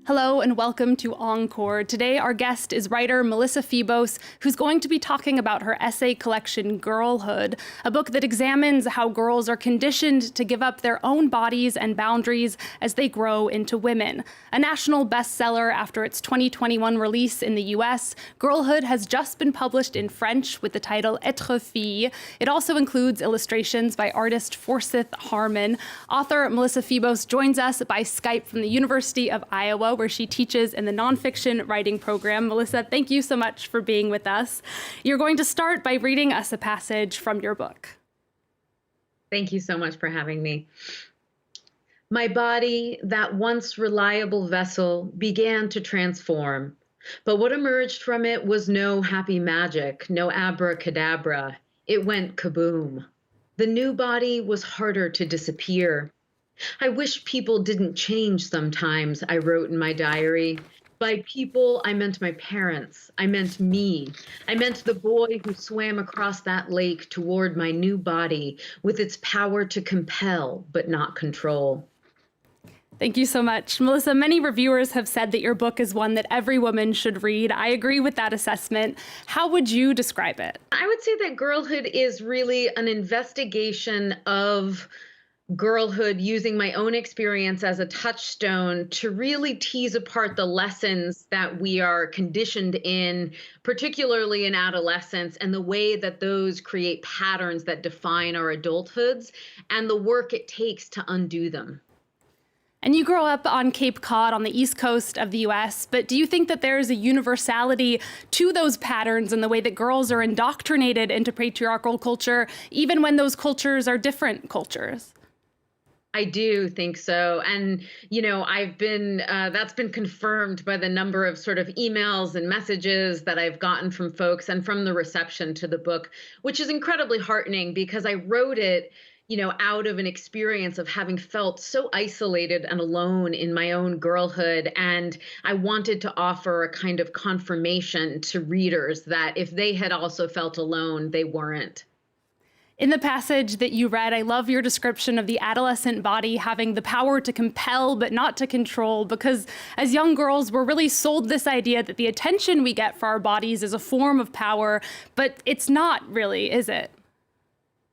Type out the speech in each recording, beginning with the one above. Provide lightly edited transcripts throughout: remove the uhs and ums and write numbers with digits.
Hello and welcome to Encore. Today our guest is writer Melissa Febos, who's going to be talking about her essay collection Girlhood, a book that examines how girls are conditioned to give up their own bodies and boundaries as they grow into women. A national bestseller after its 2021 release in the US, Girlhood has just been published in French with the title Être fille. It also includes illustrations by artist Forsyth Harmon. Author Melissa Febos joins us by Skype from the University of Iowa, where she teaches in the nonfiction writing program. Melissa, thank you so much for being with us. You're going to start by reading us a passage from your book. Thank you so much for having me. My body, that once reliable vessel, began to transform. But what emerged from it was no happy magic, no abracadabra. It went kaboom. The new body was harder to disappear. I wish people didn't change sometimes, I wrote in my diary. By people, I meant my parents. I meant me. I meant the boy who swam across that lake toward my new body with its power to compel but not control. Thank you so much. Melissa, many reviewers have said that your book is one that every woman should read. I agree with that assessment. How would you describe it? I would say that Girlhood is really an investigation of girlhood using my own experience as a touchstone to really tease apart the lessons that we are conditioned in, particularly in adolescence, and the way that those create patterns that define our adulthoods and the work it takes to undo them. And you grow up on Cape Cod on the East Coast of the US, but do you think that there is a universality to those patterns and the way that girls are indoctrinated into patriarchal culture, even when those cultures are different cultures? I do think so. And, that's been confirmed by the number of sort of emails and messages that I've gotten from folks and from the reception to the book, which is incredibly heartening because I wrote it, out of an experience of having felt so isolated and alone in my own girlhood. And I wanted to offer a kind of confirmation to readers that if they had also felt alone, they weren't. In the passage that you read, I love your description of the adolescent body having the power to compel but not to control, because as young girls, we're really sold this idea that the attention we get for our bodies is a form of power, but it's not really, is it?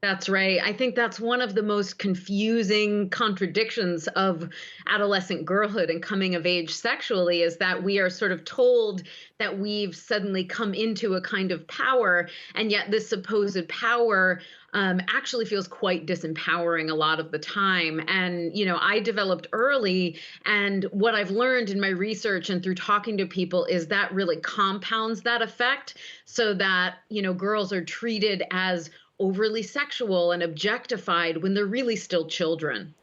That's right. I think that's one of the most confusing contradictions of adolescent girlhood and coming of age sexually is that we are sort of told that we've suddenly come into a kind of power, and yet this supposed power actually feels quite disempowering a lot of the time. And, I developed early, and what I've learned in my research and through talking to people is that really compounds that effect so that, girls are treated as overly sexual and objectified when they're really still children.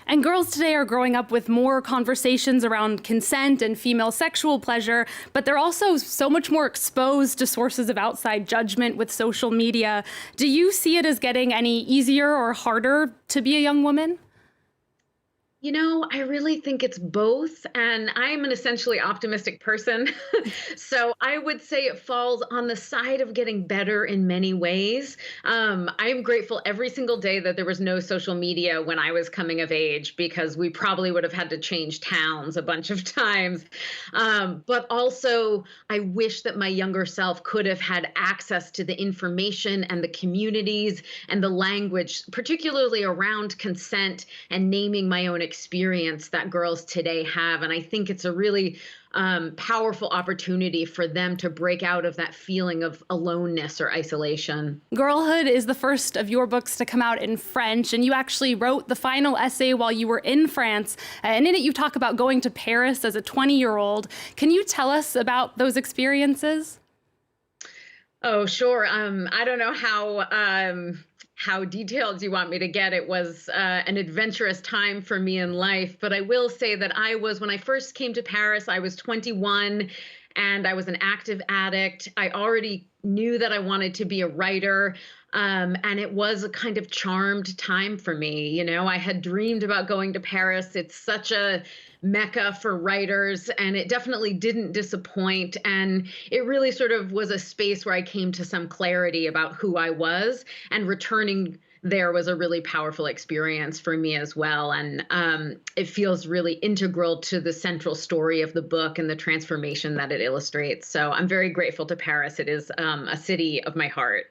And girls today are growing up with more conversations around consent and female sexual pleasure, but they're also so much more exposed to sources of outside judgment with social media. Do you see it as getting any easier or harder to be a young woman? I really think it's both, and I'm an essentially optimistic person. So I would say it falls on the side of getting better in many ways. I'm grateful every single day that there was no social media when I was coming of age, because we probably would have had to change towns a bunch of times. But also, I wish that my younger self could have had access to the information and the communities and the language, particularly around consent and naming my own experience that girls today have. And I think it's a really powerful opportunity for them to break out of that feeling of aloneness or isolation. Girlhood is the first of your books to come out in French, and you actually wrote the final essay while you were in France. And in it, you talk about going to Paris as a 20-year-old. Can you tell us about those experiences? Oh, sure. I don't know how detailed you want me to get. It was an adventurous time for me in life, but I will say that when I first came to Paris, I was 21 and I was an active addict. I already knew that I wanted to be a writer. And it was a kind of charmed time for me. I had dreamed about going to Paris. It's such a mecca for writers, and it definitely didn't disappoint. And it really sort of was a space where I came to some clarity about who I was and returning there was a really powerful experience for me as well. And it feels really integral to the central story of the book and the transformation that it illustrates. So I'm very grateful to Paris. It is a city of my heart.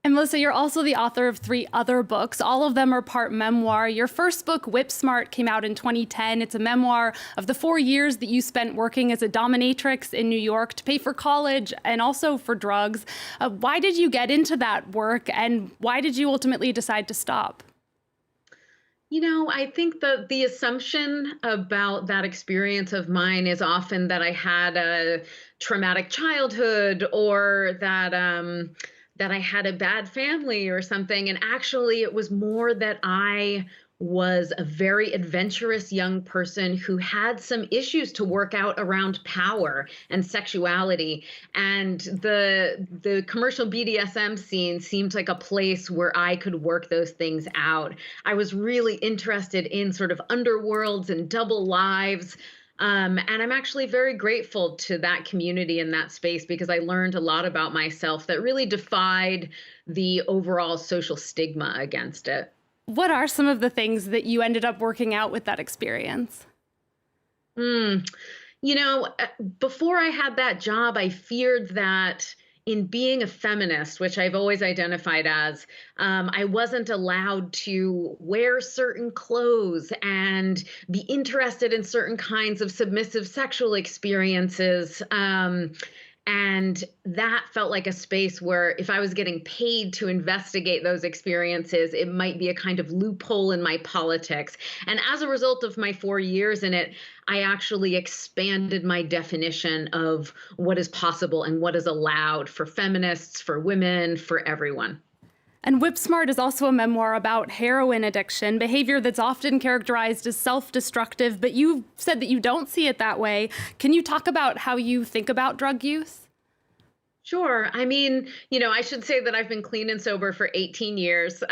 And Melissa, you're also the author of 3 other books. All of them are part memoir. Your first book, Whip Smart, came out in 2010. It's a memoir of the 4 years that you spent working as a dominatrix in New York to pay for college and also for drugs. Why did you get into that work, and why did you ultimately decide to stop? I think the assumption about that experience of mine is often that I had a traumatic childhood, or that I had a bad family or something. And actually, it was more that I was a very adventurous young person who had some issues to work out around power and sexuality. And the commercial BDSM scene seemed like a place where I could work those things out. I was really interested in sort of underworlds and double lives. And I'm actually very grateful to that community in that space, because I learned a lot about myself that really defied the overall social stigma against it. What are some of the things that you ended up working out with that experience? Mm. Before I had that job, I feared that in being a feminist, which I've always identified as, I wasn't allowed to wear certain clothes and be interested in certain kinds of submissive sexual experiences. And that felt like a space where if I was getting paid to investigate those experiences, it might be a kind of loophole in my politics. And as a result of my 4 years in it, I actually expanded my definition of what is possible and what is allowed for feminists, for women, for everyone. And Whip Smart is also a memoir about heroin addiction, behavior that's often characterized as self-destructive, but you said that you don't see it that way. Can you talk about how you think about drug use? Sure. I mean, I should say that I've been clean and sober for 18 years.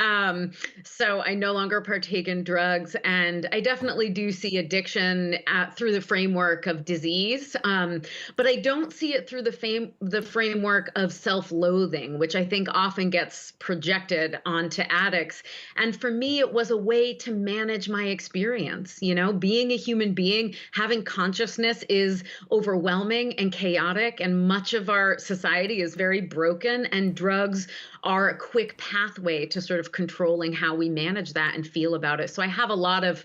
So I no longer partake in drugs. And I definitely do see addiction through the framework of disease. But I don't see it through the framework of self-loathing, which I think often gets projected onto addicts. And for me, it was a way to manage my experience. Being a human being, having consciousness is overwhelming and chaotic. And much of our society is very broken, and drugs are a quick pathway to sort of controlling how we manage that and feel about it. So I have a lot of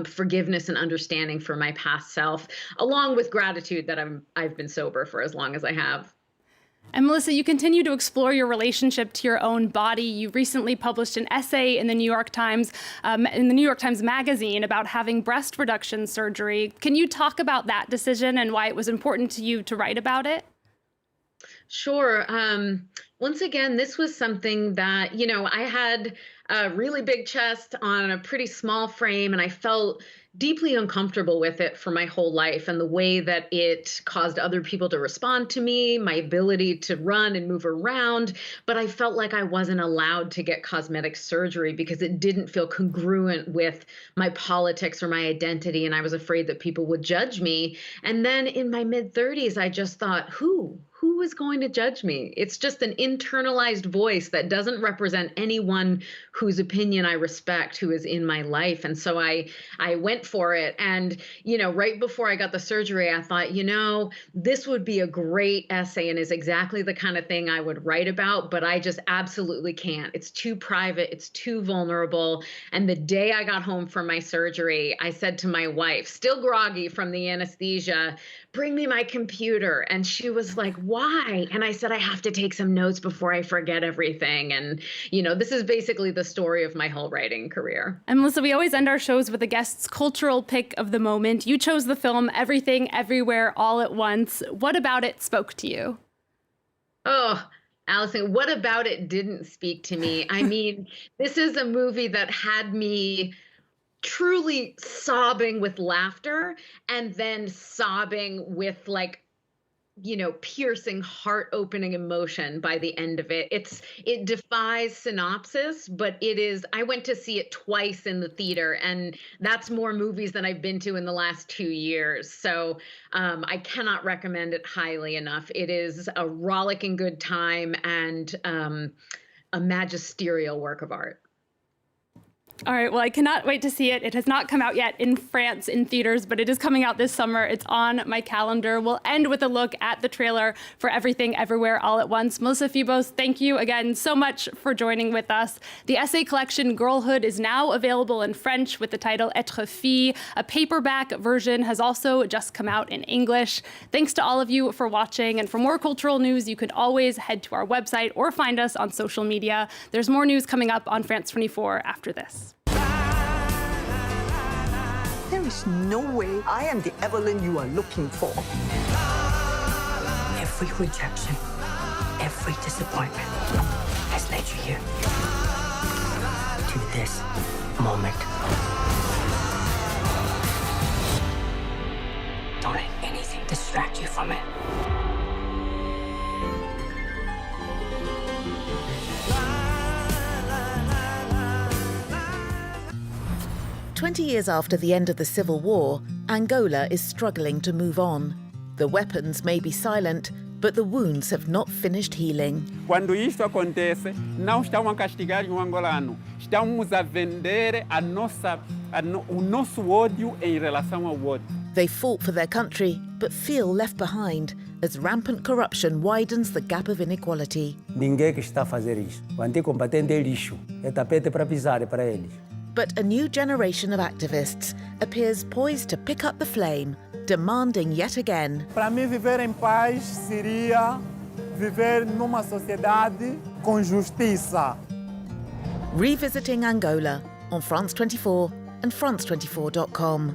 forgiveness and understanding for my past self, along with gratitude that I've been sober for as long as I have. And Melissa, you continue to explore your relationship to your own body. You recently published an essay in the New York Times, Magazine, about having breast reduction surgery. Can you talk about that decision and why it was important to you to write about it? Sure. Once again, this was something that, I had a really big chest on a pretty small frame, and I felt deeply uncomfortable with it for my whole life, and the way that it caused other people to respond to me, my ability to run and move around. But I felt like I wasn't allowed to get cosmetic surgery because it didn't feel congruent with my politics or my identity. And I was afraid that people would judge me. And then in my mid-30s, I just thought, who is going to judge me? It's just an internalized voice that doesn't represent anyone whose opinion I respect, who is in my life. And so I went for it. And, right before I got the surgery, I thought, this would be a great essay and is exactly the kind of thing I would write about, but I just absolutely can't. It's too private. It's too vulnerable. And the day I got home from my surgery, I said to my wife, still groggy from the anesthesia, bring me my computer. And she was like, why? And I said, I have to take some notes before I forget everything. And, this is basically the story of my whole writing career. And Melissa, we always end our shows with a guest's cultural pick of the moment. You chose the film Everything, Everywhere, All at Once. What about it spoke to you? Oh, Allison, what about it didn't speak to me? I mean, this is a movie that had me truly sobbing with laughter, and then sobbing with piercing, heart-opening emotion by the end of it. It defies synopsis, but I went to see it twice in the theater, and that's more movies than I've been to in the last 2 years. So I cannot recommend it highly enough. It is a rollicking good time, and a magisterial work of art. All right, well, I cannot wait to see it. It has not come out yet in France in theaters, but it is coming out this summer. It's on my calendar. We'll end with a look at the trailer for Everything Everywhere All at Once. Melissa Febos, thank you again so much for joining with us. The essay collection Girlhood is now available in French with the title Être fille. A paperback version has also just come out in English. Thanks to all of you for watching. And for more cultural news, you can always head to our website or find us on social media. There's more news coming up on France 24 after this. There is no way I am the Evelyn you are looking for. Every rejection, every disappointment has led you here. To this moment. Don't let anything distract you from it. "20 years after the end of the Civil War, Angola is struggling to move on. The weapons may be silent, but the wounds have not finished healing. Quando isto acontece, não estão a castigar o angolano, estamos a vender o nosso ódio em relação ao outro. They fought for their country, but feel left behind as rampant corruption widens the gap of inequality. Ninguém que está a fazer isso. O anticombatente é lixo, é tapete para pisar para eles. But a new generation of activists appears poised to pick up the flame, demanding yet again Para mim, viver em paz seria viver numa sociedade com justiça. Revisiting Angola on France 24 and France24.com.